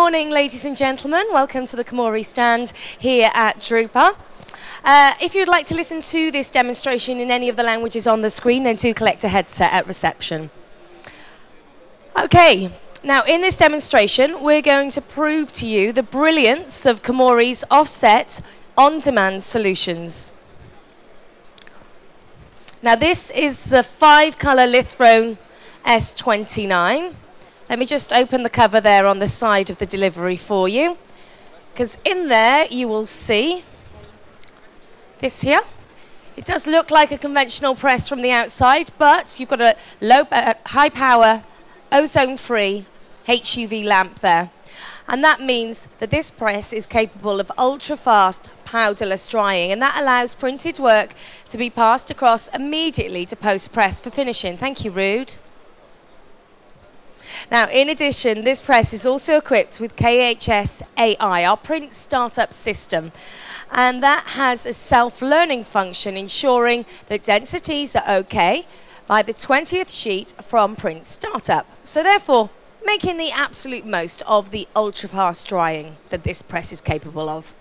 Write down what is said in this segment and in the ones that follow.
morning, ladies and gentlemen. Welcome to the Komori stand here at Drupa. If you'd like to listen to this demonstration in any of the languages on the screen, then do collect a headset at reception. Okay, now in this demonstration, we're going to prove to you the brilliance of Komori's offset on-demand solutions. Now this is the 5-color Lithrone S26. Let me just open the cover there on the side of the delivery for you, because in there you will see this here. It does look like a conventional press from the outside, but you've got a high power, ozone-free HUV lamp there. And that means that this press is capable of ultra-fast powderless drying, and that allows printed work to be passed across immediately to post-press for finishing. Thank you, Rude. Now, in addition, this press is also equipped with KHS AI, our print startup system, and that has a self-learning function ensuring that densities are okay by the 20th sheet from print startup. So therefore, making the absolute most of the ultra-fast drying that this press is capable of.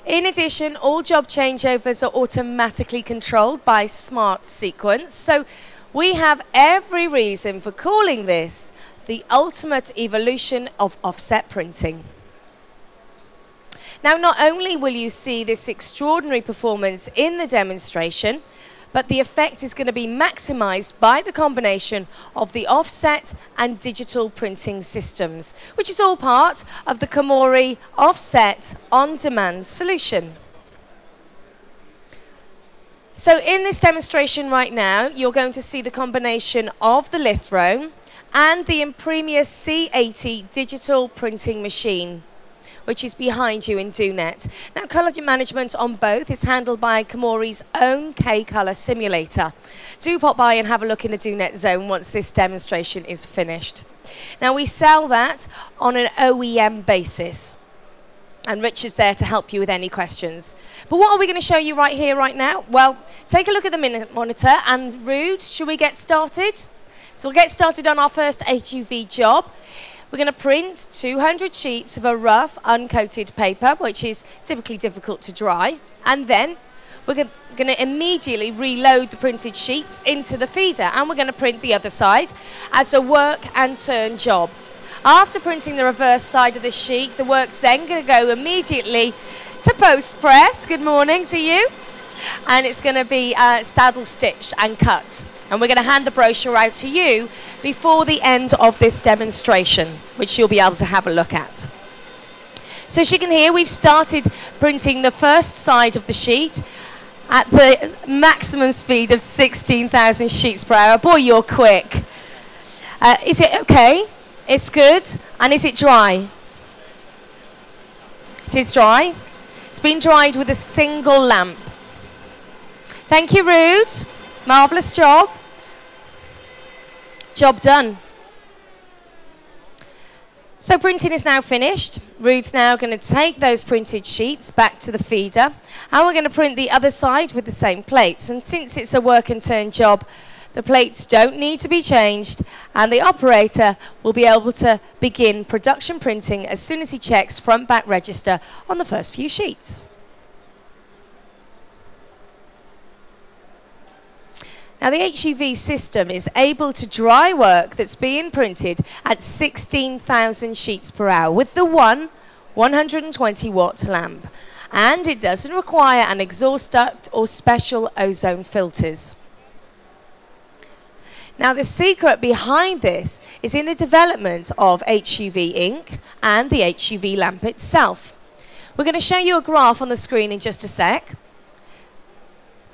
In addition, all job changeovers are automatically controlled by smart sequence, so we have every reason for calling this the ultimate evolution of offset printing. Now, not only will you see this extraordinary performance in the demonstration, but the effect is going to be maximized by the combination of the offset and digital printing systems, which is all part of the Komori offset on-demand solution. So in this demonstration right now, you're going to see the combination of the Lithrone and the Impressora C80 digital printing machine, which is behind you in DoNet. Now, color management on both is handled by Komori's own K-Color simulator. Do pop by and have a look in the DoNet zone once this demonstration is finished. Now, we sell that on an OEM basis, and Rich is there to help you with any questions. But what are we going to show you right here, right now? Well, take a look at the minute monitor, and Rude, should we get started? So we'll get started on our first HUV job. We're going to print 200 sheets of a rough, uncoated paper, which is typically difficult to dry. And then we're going to immediately reload the printed sheets into the feeder, and we're going to print the other side as a work and turn job. After printing the reverse side of the sheet, the work's then going to go immediately to post-press. Good morning to you. And it's going to be saddle stitched and cut. And we're going to hand the brochure out to you before the end of this demonstration, which you'll be able to have a look at. So as you can hear, we've started printing the first side of the sheet at the maximum speed of 16,000 sheets per hour. Boy, you're quick. Is it okay? It's good. And is it dry? It is dry. It's been dried with a single lamp. Thank you, Rude. Marvellous job. Job done. So printing is now finished. Rude's now going to take those printed sheets back to the feeder, and we're going to print the other side with the same plates. And since it's a work and turn job, the plates don't need to be changed, and the operator will be able to begin production printing as soon as he checks front-back register on the first few sheets. Now, the HUV system is able to dry work that's being printed at 16,000 sheets per hour with the 120-watt lamp. And it doesn't require an exhaust duct or special ozone filters. Now, the secret behind this is in the development of HUV ink and the HUV lamp itself. We're going to show you a graph on the screen in just a sec.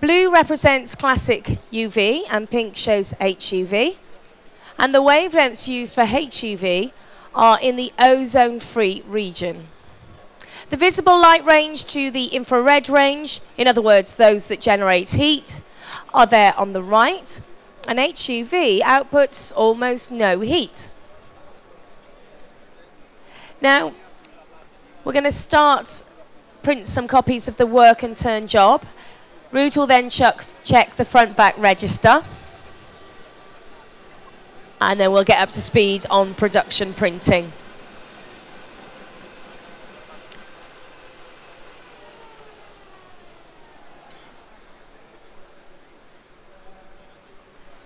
Blue represents classic UV and pink shows HUV. And the wavelengths used for HUV are in the ozone-free region. The visible light range to the infrared range, in other words, those that generate heat, are there on the right. And HUV outputs almost no heat. Now, we're going to print some copies of the work and turn job. Rude will then check the front-back register, and then we'll get up to speed on production printing.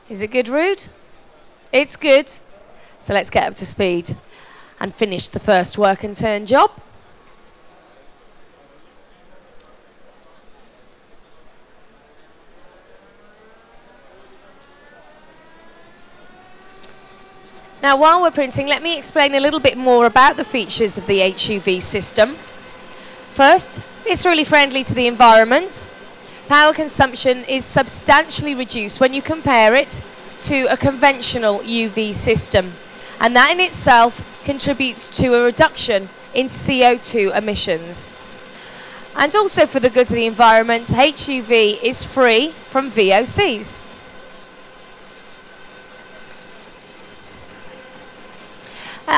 Is it good, Rude? It's good. So let's get up to speed and finish the first work and turn job. Now, while we're printing, let me explain a little bit more about the features of the HUV system. First, it's really friendly to the environment. Power consumption is substantially reduced when you compare it to a conventional UV system, and that in itself contributes to a reduction in CO2 emissions. And also for the good of the environment, HUV is free from VOCs.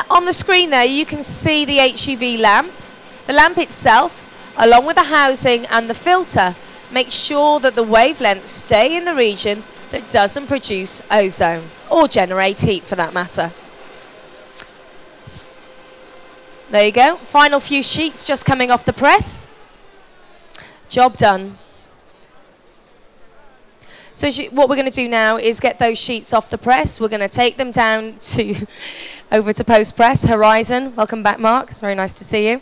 On the screen there you can see the HUV lamp. The lamp itself, along with the housing and the filter, makes sure that the wavelengths stay in the region that doesn't produce ozone or generate heat for that matter. There you go, final few sheets just coming off the press. Job done. So what we're going to do now is get those sheets off the press. We're going to take them down to over to post-press. Horizon, welcome back, Mark. It's very nice to see you.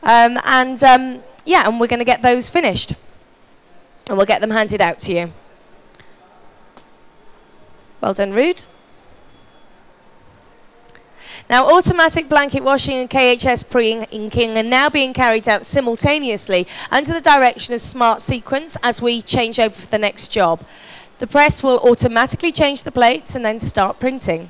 Yeah, and we're going to get those finished. And we'll get them handed out to you. Well done, Rude. Now, automatic blanket washing and KHS pre-inking are now being carried out simultaneously under the direction of Smart Sequence as we change over for the next job. The press will automatically change the plates and then start printing.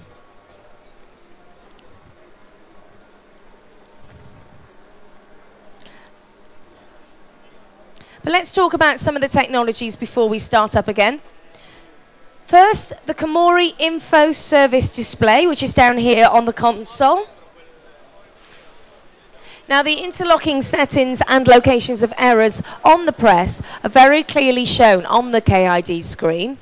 But let's talk about some of the technologies before we start up again. First, the Komori Info Service display, which is down here on the console. Now, the interlocking settings and locations of errors on the press are very clearly shown on the KID screen.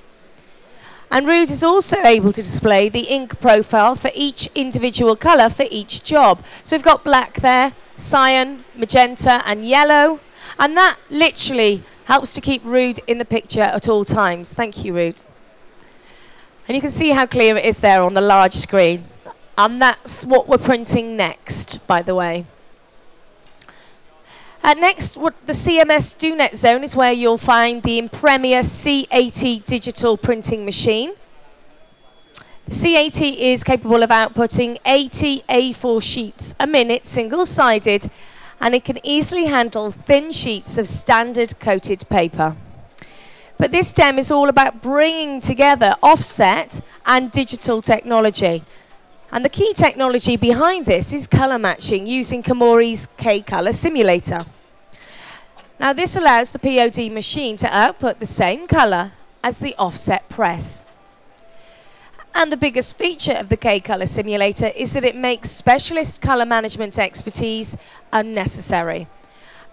And Rude is also able to display the ink profile for each individual colour for each job. So we've got black there, cyan, magenta and yellow. And that literally helps to keep Rude in the picture at all times. Thank you, Rude. And you can see how clear it is there on the large screen. And that's what we're printing next, by the way. Next, the CMS DoNet zone is where you'll find the Impressora C80 digital printing machine. The C80 is capable of outputting 80 A4 sheets a minute, single-sided, and it can easily handle thin sheets of standard coated paper. But this STEM is all about bringing together offset and digital technology. And the key technology behind this is colour matching using Komori's K-Colour simulator. Now this allows the POD machine to output the same colour as the offset press. And the biggest feature of the K-Colour simulator is that it makes specialist colour management expertise unnecessary.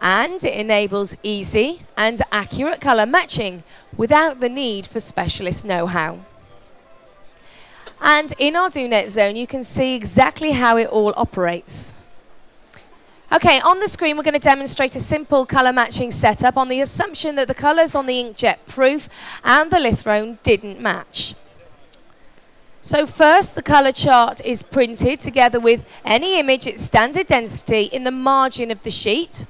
And it enables easy and accurate colour matching without the need for specialist know-how. And in our DoNet zone, you can see exactly how it all operates. Okay, on the screen, we're going to demonstrate a simple colour matching setup on the assumption that the colours on the inkjet proof and the Lithrone didn't match. So first, the colour chart is printed together with any image at standard density in the margin of the sheet.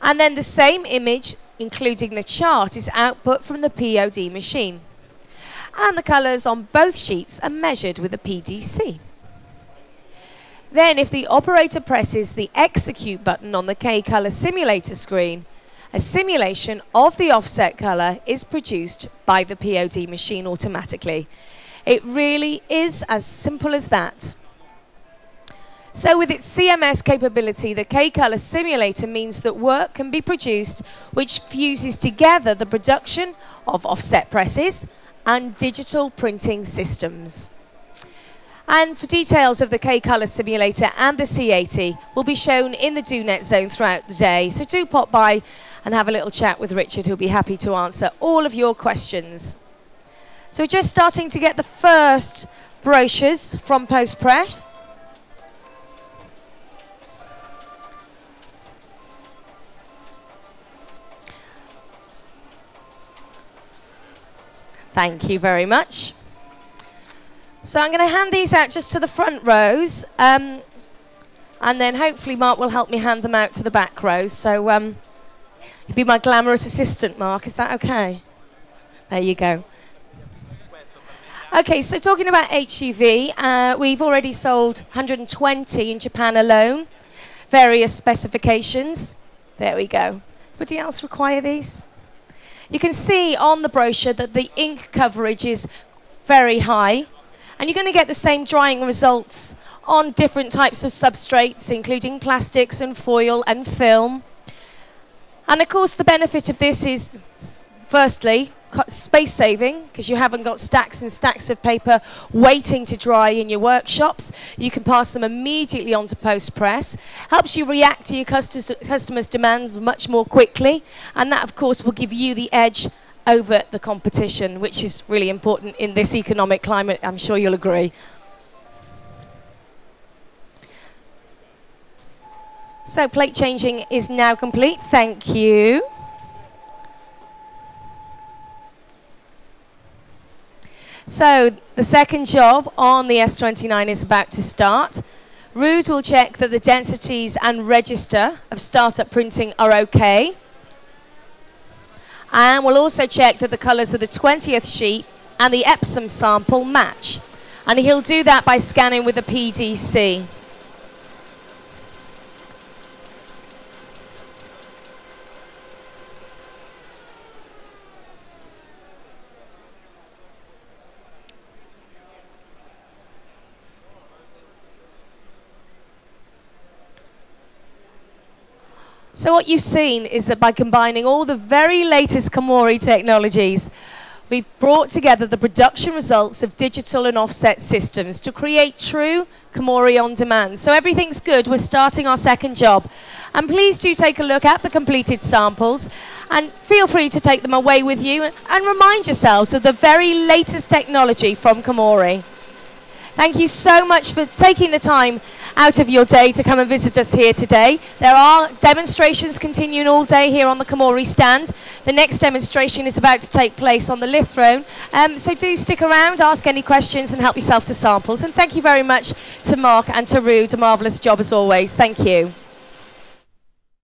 And then the same image, including the chart, is output from the POD machine. And the colours on both sheets are measured with a PDC. Then, if the operator presses the Execute button on the K-Colour simulator screen, a simulation of the offset colour is produced by the POD machine automatically. It really is as simple as that. So with its CMS capability, the K-Colour simulator means that work can be produced which fuses together the production of offset presses and digital printing systems. And for details of the K-Colour simulator and the C80 will be shown in the DoNet zone throughout the day. So do pop by and have a little chat with Richard, who'll be happy to answer all of your questions. So we're just starting to get the first brochures from post-press. Thank you very much. So I'm going to hand these out just to the front rows, and then hopefully Mark will help me hand them out to the back rows. So you'll be my glamorous assistant, Mark. Is that okay? There you go. Okay, so talking about HUV, we've already sold 120 in Japan alone, various specifications. There we go. Anybody else require these? You can see on the brochure that the ink coverage is very high, and you're going to get the same drying results on different types of substrates, including plastics and foil and film. And of course, the benefit of this is, firstly, space saving, because you haven't got stacks and stacks of paper waiting to dry in your workshops. You can pass them immediately onto post-press. Helps you react to your customers' demands much more quickly, and that of course will give you the edge over the competition, which is really important in this economic climate. I'm sure you'll agree. So plate changing is now complete. Thank you. So the second job on the S29 is about to start. Ruud will check that the densities and register of startup printing are okay. And we'll also check that the colours of the 20th sheet and the Epsom sample match. And he'll do that by scanning with a PDC. So what you've seen is that by combining all the very latest Komori technologies, we've brought together the production results of digital and offset systems to create true Komori on demand. So everything's good. We're starting our second job. And please do take a look at the completed samples and feel free to take them away with you and remind yourselves of the very latest technology from Komori. Thank you so much for taking the time out of your day to come and visit us here today. There are demonstrations continuing all day here on the Komori stand. The next demonstration is about to take place on the Lithrone. So do stick around, ask any questions and help yourself to samples. And thank you very much to Mark and to Ruud. A marvellous job as always. Thank you.